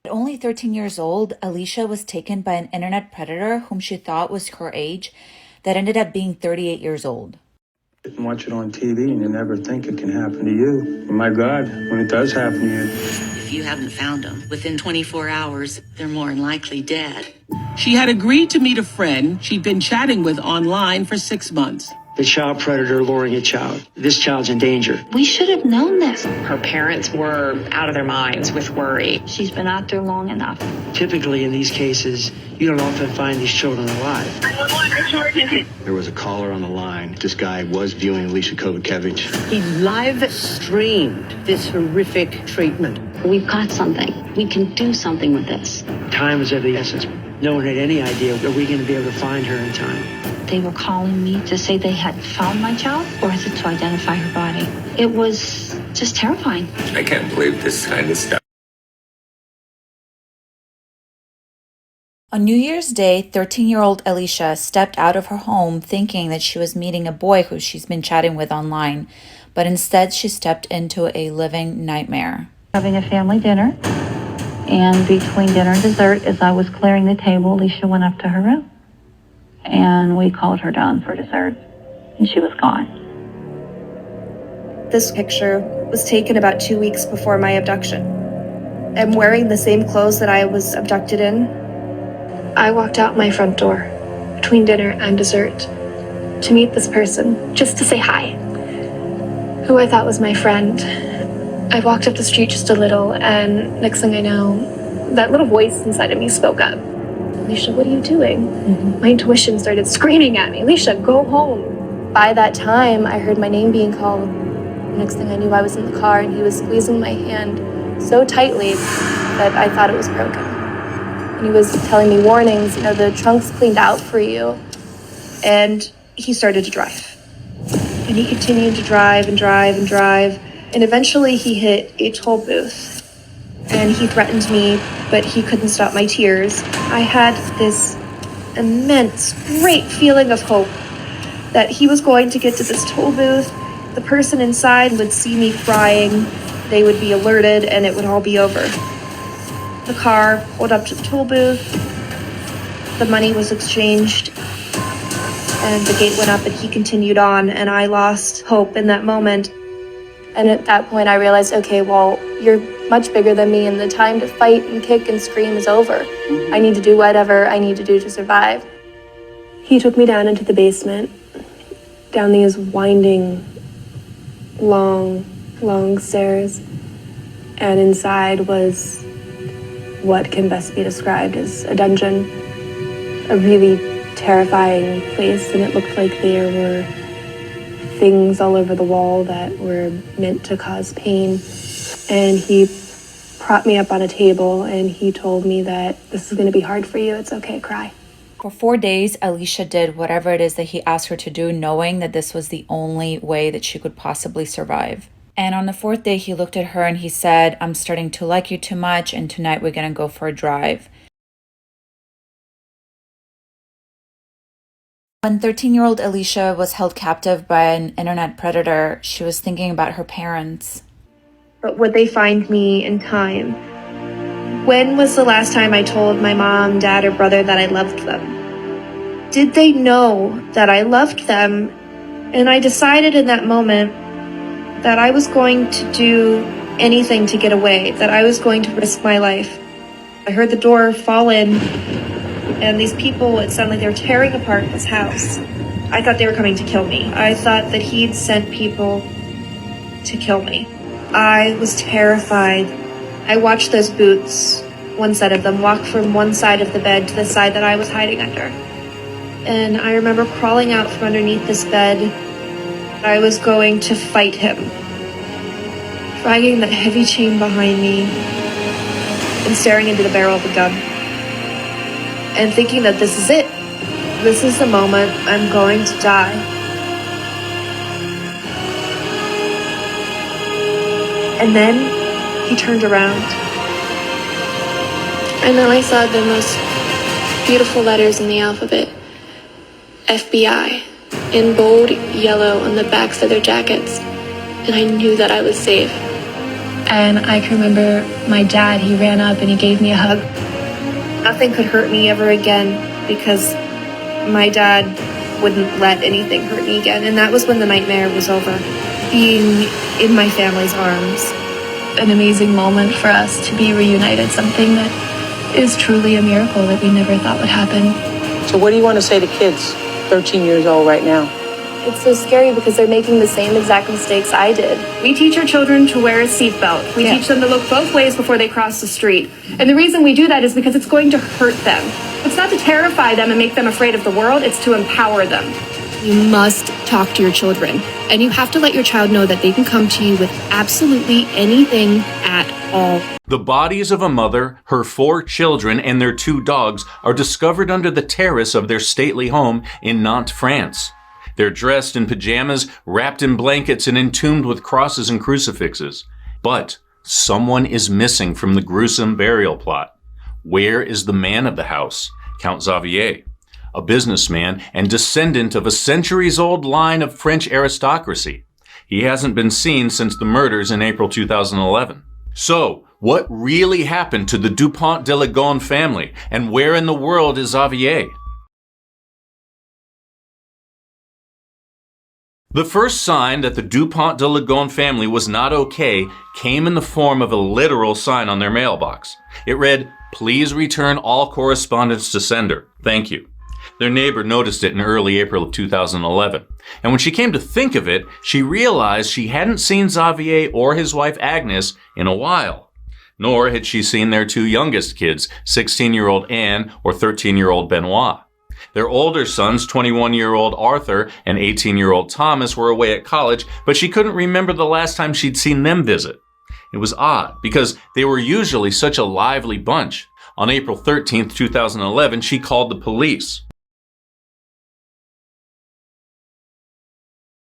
At only 13 years old, Alicia was taken by an internet predator whom she thought was her age that ended up being 38 years old. You can watch it on TV and you never think it can happen to you. Oh my God, when it does happen to you. If you haven't found them within 24 hours, they're more than likely dead. She had agreed to meet a friend she'd been chatting with online for 6 months. The child predator luring a child. This child's in danger. We should have known this. Her parents were out of their minds with worry. She's been out there long enough. Typically in these cases, you don't often find these children alive. There was a caller on the line. This guy was viewing Alicia Kovacevic. He live streamed this horrific treatment. We've got something. We can do something with this. Time is of the essence. No one had any idea that we're going to be able to find her in time. They were calling me to say they had found my child, or is it to identify her body? It was just terrifying. I can't believe this kind of stuff. On New Year's Day, 13-year-old Alicia stepped out of her home thinking that she was meeting a boy who she's been chatting with online, but instead she stepped into a living nightmare. Having a family dinner, and between dinner and dessert, as I was clearing the table, Alicia went up to her room. And we called her down for dessert, and she was gone. This picture was taken about 2 weeks before my abduction. I'm wearing the same clothes that I was abducted in. I walked out my front door between dinner and dessert to meet this person, just to say hi, who I thought was my friend. I walked up the street just a little, and next thing I know, that little voice inside of me spoke up. Alicia, what are you doing? My intuition started screaming at me, Alicia, go home. By that time, I heard my name being called. Next thing I knew, I was in the car and he was squeezing my hand so tightly that I thought it was broken. And he was telling me warnings, the trunk's cleaned out for you. And he started to drive. And he continued to drive and drive and drive. And eventually he hit a toll booth. And he threatened me, but he couldn't stop my tears. I had this immense, great feeling of hope that he was going to get to this toll booth. The person inside would see me crying, they would be alerted, and it would all be over. The car pulled up to the toll booth, the money was exchanged, and the gate went up and he continued on, and I lost hope in that moment. And at that point I realized, okay, well, you're much bigger than me and the time to fight and kick and scream is over. I need to do whatever I need to do to survive. He took me down into the basement, down these winding, long stairs, and inside was what can best be described as a dungeon, a really terrifying place, and it looked like there were things all over the wall that were meant to cause pain. And he propped me up on a table and he told me that this is going to be hard for you. It's okay, cry. For 4 days, Alicia did whatever it is that he asked her to do, knowing that this was the only way that she could possibly survive. And on the 4th day, he looked at her and he said, I'm starting to like you too much, and tonight we're going to go for a drive. When 13-year-old Alicia was held captive by an internet predator, she was thinking about her parents. But would they find me in time? When was the last time I told my mom, dad, or brother that I loved them? Did they know that I loved them? And I decided in that moment that I was going to do anything to get away, that I was going to risk my life. I heard the door fall in, and these people, it sounded like they were tearing apart this house. I thought they were coming to kill me. I thought that he'd sent people to kill me. I was terrified. I watched those boots, one set of them, walk from one side of the bed to the side that I was hiding under. And I remember crawling out from underneath this bed. I was going to fight him, dragging that heavy chain behind me and staring into the barrel of the gun and thinking that this is it. This is the moment I'm going to die. And then he turned around. And then I saw the most beautiful letters in the alphabet. FBI, in bold yellow on the backs of their jackets. And I knew that I was safe. And I can remember my dad, he ran up and he gave me a hug. Nothing could hurt me ever again because my dad wouldn't let anything hurt me again. And that was when the nightmare was over. Being in my family's arms. An amazing moment for us to be reunited, something that is truly a miracle that we never thought would happen. So what do you want to say to kids 13 years old right now? It's so scary because they're making the same exact mistakes I did. We teach our children to wear a seatbelt. We teach them to look both ways before they cross the street. And the reason we do that is because it's going to hurt them. It's not to terrify them and make them afraid of the world, it's to empower them. You must talk to your children. And you have to let your child know that they can come to you with absolutely anything at all. The bodies of a mother, her 4 children, and their 2 dogs are discovered under the terrace of their stately home in Nantes, France. They're dressed in pajamas, wrapped in blankets, and entombed with crosses and crucifixes. But someone is missing from the gruesome burial plot. Where is the man of the house, Count Xavier, a businessman and descendant of a centuries-old line of French aristocracy? He hasn't been seen since the murders in April 2011. So, what really happened to the Dupont de Ligonnès family, and where in the world is Xavier? The first sign that the Dupont de Ligonnès family was not okay came in the form of a literal sign on their mailbox. It read, "Please return all correspondence to sender. Thank you." Their neighbor noticed it in early April of 2011. And when she came to think of it, she realized she hadn't seen Xavier or his wife Agnes in a while. Nor had she seen their 2 youngest kids, 16-year-old Anne or 13-year-old Benoit. Their older sons, 21-year-old Arthur and 18-year-old Thomas, were away at college, but she couldn't remember the last time she'd seen them visit. It was odd, because they were usually such a lively bunch. On April 13th, 2011, she called the police.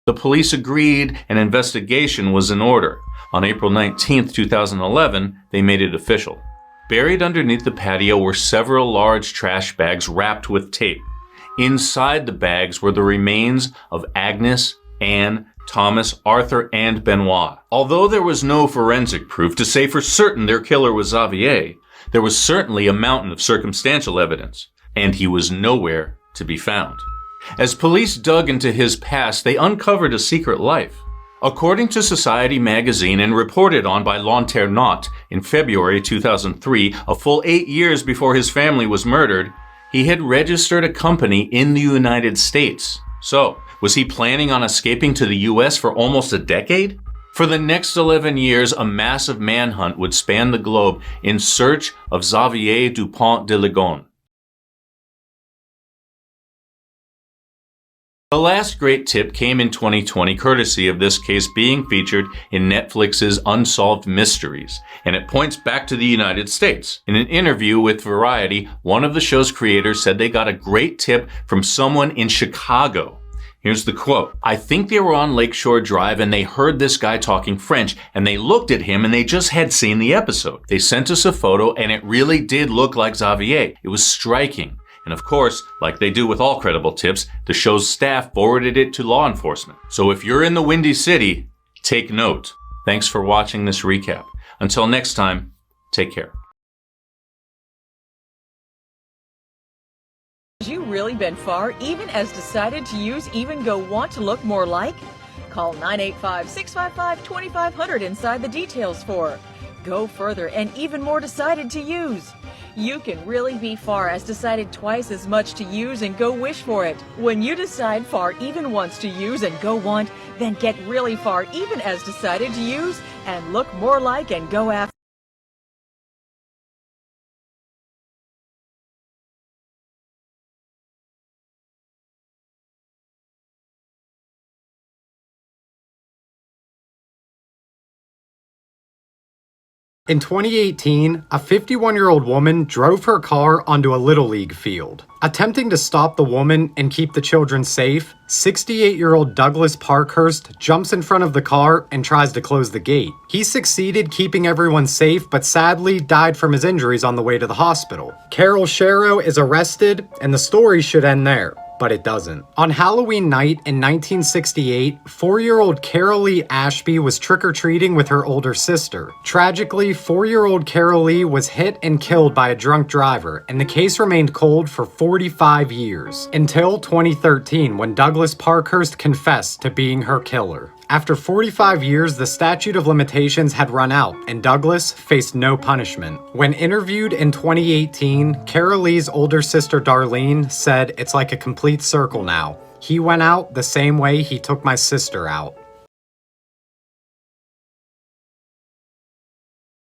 The police agreed, and investigation was in order. On April 19th, 2011, they made it official. Buried underneath the patio were several large trash bags wrapped with tape. Inside the bags were the remains of Agnes, Anne, Thomas, Arthur, and Benoit. Although there was no forensic proof to say for certain their killer was Xavier, there was certainly a mountain of circumstantial evidence, and he was nowhere to be found. As police dug into his past, they uncovered a secret life. According to Society magazine and reported on by L'Internaute in February 2003, a full 8 years before his family was murdered, he had registered a company in the United States. So, was he planning on escaping to the US for almost a decade? For the next 11 years, a massive manhunt would span the globe in search of Xavier Dupont de Ligonnès. The last great tip came in 2020, courtesy of this case being featured in Netflix's Unsolved Mysteries, and it points back to the United States. In an interview with Variety, one of the show's creators said they got a great tip from someone in Chicago. Here's the quote. "I think they were on Lakeshore Drive and they heard this guy talking French and they looked at him and they just had seen the episode. They sent us a photo and it really did look like Xavier. It was striking. And of course, like they do with all credible tips, the show's staff forwarded it to law enforcement. So if you're in the Windy City, take note. Thanks for watching this recap. Until next time, take care." Has you really been far, even as decided to use Even Go Want to look more like? Call 985-655-2500 inside the details for Go Further and even more decided to use. You can really be far as decided twice as much to use and go wish for it. When you decide far even once to use and go want, then get really far even as decided to use and look more like and go after. In 2018, a 51-year-old woman drove her car onto a Little League field. Attempting to stop the woman and keep the children safe, 68-year-old Douglas Parkhurst jumps in front of the car and tries to close the gate. He succeeded keeping everyone safe, but sadly died from his injuries on the way to the hospital. Carol Sharrow is arrested, and the story should end there. but it doesn't. On Halloween night in 1968, 4-year-old Carol Lee Ashby was trick-or-treating with her older sister. Tragically, 4-year-old Carol Lee was hit and killed by a drunk driver, and the case remained cold for 45 years, until 2013 when Douglas Parkhurst confessed to being her killer. After 45 years, the statute of limitations had run out, and Douglas faced no punishment. When interviewed in 2018, Carol Lee's older sister Darlene said, "It's like a complete circle now. He went out the same way he took my sister out."